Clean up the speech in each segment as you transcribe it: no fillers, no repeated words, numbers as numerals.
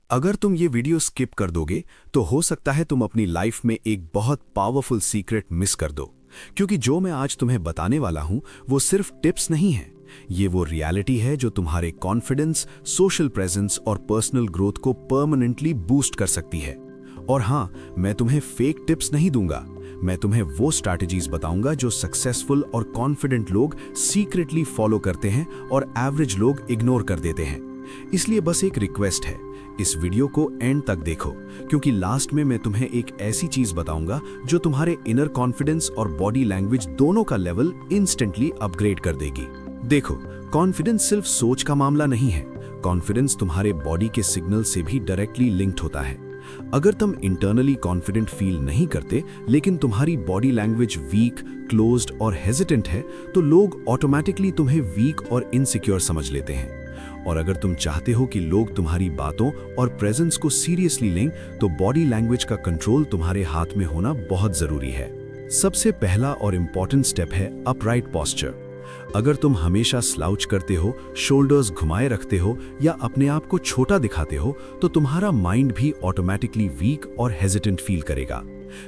अगर तुम ये वीडियो स्किप कर दोगे तो हो सकता है तुम अपनी लाइफ में एक बहुत पावरफुल सीक्रेट मिस कर दो, क्योंकि जो मैं आज तुम्हें बताने वाला हूं वो सिर्फ टिप्स नहीं है। ये वो रियलिटी है जो तुम्हारे कॉन्फिडेंस, सोशल प्रेजेंस और पर्सनल ग्रोथ को परमानेंटली बूस्ट कर सकती है। और हाँ, मैं तुम्हें फेक टिप्स नहीं दूंगा। मैं तुम्हें वो स्ट्रैटेजीज बताऊंगा जो सक्सेसफुल और कॉन्फिडेंट लोग सीक्रेटली फॉलो करते हैं और एवरेज लोग इग्नोर कर देते हैं। इसलिए बस एक रिक्वेस्ट है, इस वीडियो को एंड तक देखो, क्योंकि लास्ट में मैं तुम्हें एक ऐसी चीज बताऊंगा जो तुम्हारे इनर कॉन्फिडेंस और बॉडी लैंग्वेज दोनों का लेवल इंस्टेंटली अपग्रेड कर देगी। देखो, कॉन्फिडेंस सिर्फ सोच का मामला नहीं है। कॉन्फिडेंस तुम्हारे बॉडी के सिग्नल से भी डायरेक्टली लिंक्ड होता है। अगर तुम इंटरनली कॉन्फिडेंट फील नहीं करते, लेकिन तुम्हारी बॉडी लैंग्वेज वीक, क्लोज्ड और हेजिटेंट है, तो लोग ऑटोमेटिकली तुम्हें वीक और इनसिक्योर समझ लेते हैं। और अगर तुम चाहते हो कि लोग तुम्हारी बातों और प्रेजेंस को सीरियसली लें, तो बॉडी लैंग्वेज का कंट्रोल तुम्हारे हाथ में होना बहुत जरूरी है। सबसे पहला और इंपॉर्टेंट स्टेप है अपराइट पोस्चर। अगर तुम हमेशा स्लाउच करते हो, शोल्डर्स घुमाए रखते हो या अपने आप को छोटा दिखाते हो, तो तुम्हारा माइंड भी ऑटोमेटिकली वीक और हेजिटेंट फील करेगा।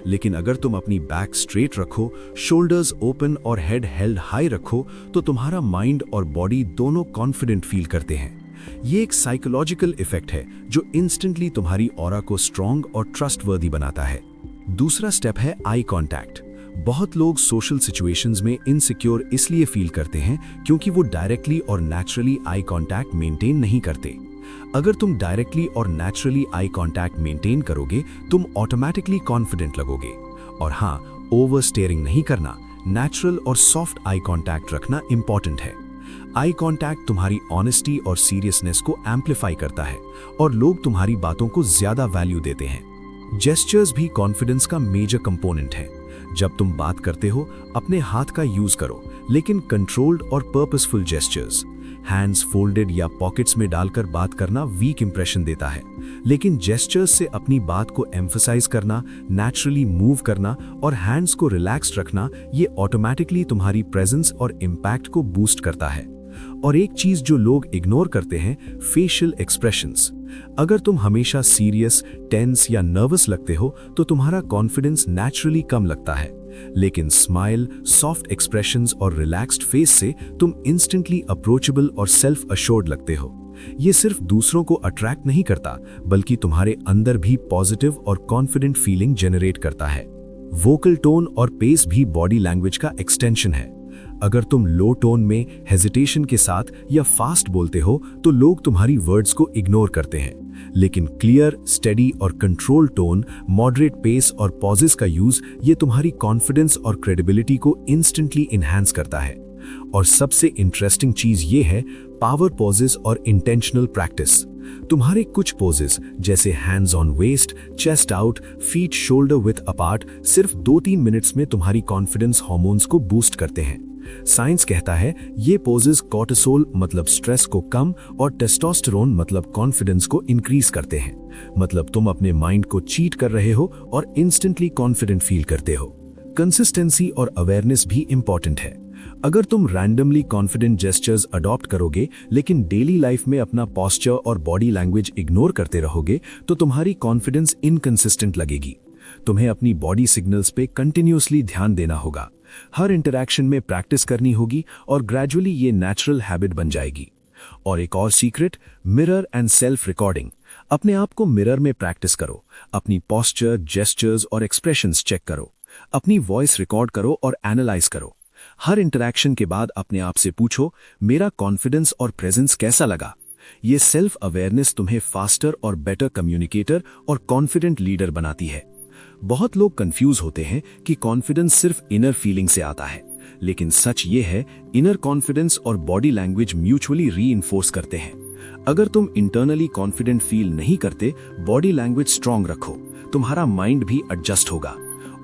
लेकिन अगर तुम अपनी बैक स्ट्रेट रखो, शोल्डर्स ओपन और हेड हेल्ड हाई रखो, तो तुम्हारा माइंड और बॉडी दोनों कॉन्फिडेंट फील करते हैं। ये एक साइकोलॉजिकल इफेक्ट है जो इंस्टेंटली तुम्हारी ऑरा को स्ट्रांग और ट्रस्टवर्दी बनाता है। दूसरा स्टेप है आई कॉन्टैक्ट। बहुत लोग सोशल सिचुएशंस में इनसिक्योर इसलिए फील करते हैं क्योंकि वो डायरेक्टली और नेचुरली आई कॉन्टैक्ट मेंटेन नहीं करते। अगर तुम डायरेक्टली और नेचुरली आई कॉन्टैक्ट मेंटेन करोगे, तुम ऑटोमेटिकली कॉन्फिडेंट लगोगे। और हाँ, ओवर स्टेयरिंग नहीं करना, नेचुरल और सॉफ्ट आई कॉन्टैक्ट रखना इंपॉर्टेंट है। आई कॉन्टैक्ट तुम्हारी ऑनेस्टी और सीरियसनेस को एम्पलीफाई करता है और लोग तुम्हारी बातों को ज्यादा वैल्यू देते हैं। जेस्चर्स भी कॉन्फिडेंस का मेजर कंपोनेंट है। जब तुम बात करते हो, अपने हाथ का यूज करो, लेकिन कंट्रोल्ड और पर्पसफुल जेस्चर्स। हैंड्स फोल्डेड या पॉकेट्स में डालकर बात करना वीक इंप्रेशन देता है, लेकिन जेस्चर्स से अपनी बात को एम्फसाइज करना, नेचुरली मूव करना और हैंड्स को रिलैक्स्ड रखना, ये ऑटोमेटिकली तुम्हारी प्रेजेंस और इम्पैक्ट को बूस्ट करता है। और एक चीज जो लोग इग्नोर करते हैं, फेशियल एक्सप्रेशंस। अगर तुम हमेशा सीरियस, टेंस या नर्वस लगते हो, तो तुम्हारा कॉन्फिडेंस नेचुरली कम लगता है। लेकिन स्माइल, सॉफ्ट एक्सप्रेशंस और रिलैक्स्ड फेस से तुम इंस्टेंटली अप्रोचेबल और सेल्फ अश्योर्ड लगते हो। ये सिर्फ दूसरों को अट्रैक्ट नहीं करता, बल्कि तुम्हारे अंदर भी पॉजिटिव और कॉन्फिडेंट फीलिंग जनरेट करता है। वोकल टोन और पेस भी बॉडी लैंग्वेज का एक्सटेंशन है। अगर तुम लो टोन में, हेजिटेशन के साथ या फास्ट बोलते हो, तो लोग तुम्हारी वर्ड्स को इग्नोर करते हैं। लेकिन क्लियर, स्टेडी और कंट्रोल टोन, मॉडरेट पेस और पॉजेस का यूज, ये तुम्हारी कॉन्फिडेंस और क्रेडिबिलिटी को इंस्टेंटली इन्हांस करता है। और सबसे इंटरेस्टिंग चीज ये है, पावर पॉजेस और इंटेंशनल प्रैक्टिस। तुम्हारे कुछ पोजेस जैसे hands on waist, chest out, feet shoulder with apart, सिर्फ 2-3 मिनट्स में तुम्हारी कॉन्फिडेंस हार्मोन्स को बूस्ट करते हैं। साइंस कहता है ये पोजेस कॉर्टिसोल मतलब स्ट्रेस को कम और टेस्टोस्टेरोन मतलब कॉन्फिडेंस को इंक्रीज करते हैं। मतलब तुम अपने माइंड को चीट कर रहे हो और इंस्टेंटली कॉन्फिडेंट फील करते हो। कंसिस्टेंसी और अवेयरनेस भी इंपॉर्टेंट है। अगर तुम रैंडमली कॉन्फिडेंट जेस्चर्स अडॉप्ट करोगे, लेकिन डेली लाइफ में अपना पोस्चर और बॉडी लैंग्वेज इग्नोर करते रहोगे, तो तुम्हारी कॉन्फिडेंस इनकंसिस्टेंट लगेगी। तुम्हें अपनी बॉडी सिग्नल्स पे कंटिन्यूअसली ध्यान देना होगा। हर इंटरैक्शन में प्रैक्टिस करनी होगी और ग्रेजुअली ये नेचुरल हैबिट बन जाएगी। और एक और secret, mirror and self recording. अपने आप को मिरर में प्रैक्टिस करो। अपनी पोस्चर, जेस्चर्स और एक्सप्रेशंस चेक करो। अपनी वॉइस रिकॉर्ड करो और एनालाइज करो। हर इंटरैक्शन के बाद अपने आप से पूछो, मेरा कॉन्फिडेंस और प्रेजेंस कैसा लगा? ये सेल्फ अवेयरनेस तुम्हें फास्टर और बेटर कम्युनिकेटर और कॉन्फिडेंट लीडर बनाती है। बहुत लोग कंफ्यूज होते हैं कि कॉन्फिडेंस सिर्फ इनर फीलिंग से आता है, लेकिन सच ये है, इनर कॉन्फिडेंस और बॉडी लैंग्वेज म्यूचुअली रीइंफोर्स करते हैं। अगर तुम इंटरनली कॉन्फिडेंट फील नहीं करते, बॉडी लैंग्वेज स्ट्रांग रखो, तुम्हारा माइंड भी एडजस्ट होगा।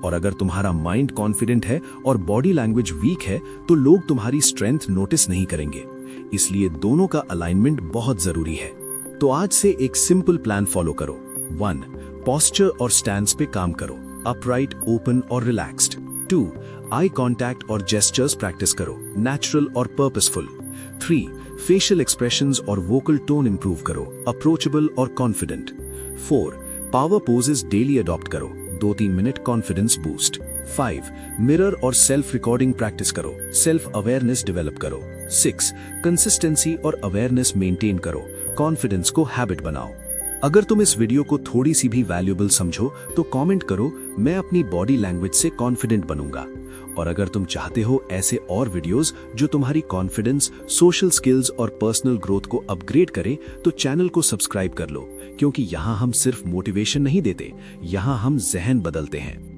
और अगर तुम्हारा माइंड कॉन्फिडेंट है और बॉडी लैंग्वेज वीक है, तो लोग तुम्हारी स्ट्रेंथ नोटिस नहीं करेंगे। इसलिए दोनों का अलाइनमेंट बहुत जरूरी है। तो आज से एक सिंपल प्लान फॉलो करो। 1. पोस्चर और स्टैंड्स पे काम करो, अपराइट, ओपन और रिलैक्स्ड। 2. आई कॉन्टैक्ट और जेस्चर्स प्रैक्टिस करो, नेचुरल और पर्पसफुल। 3. फेशियल एक्सप्रेशंस और वोकल टोन इंप्रूव करो, अप्रोचेबल और confident. 4. Power poses daily adopt करो, 2-3 मिनट कॉन्फिडेंस बूस्ट। 5. मिरर और सेल्फ रिकॉर्डिंग प्रैक्टिस करो, सेल्फ अवेयरनेस डेवलप करो। 6. कंसिस्टेंसी और अवेयरनेस मेंटेन करो, कॉन्फिडेंस को हैबिट बनाओ। अगर तुम इस वीडियो को थोड़ी सी भी वैल्यूएबल समझो तो कमेंट करो, मैं अपनी बॉडी लैंग्वेज से कॉन्फिडेंट बनूंगा। और अगर तुम चाहते हो ऐसे और वीडियोस जो तुम्हारी कॉन्फिडेंस, सोशल स्किल्स और पर्सनल ग्रोथ को अपग्रेड करे तो चैनल को सब्सक्राइब कर लो, क्योंकि यहाँ हम सिर्फ मोटिवेशन नहीं देते, यहाँ हम जहन बदलते हैं।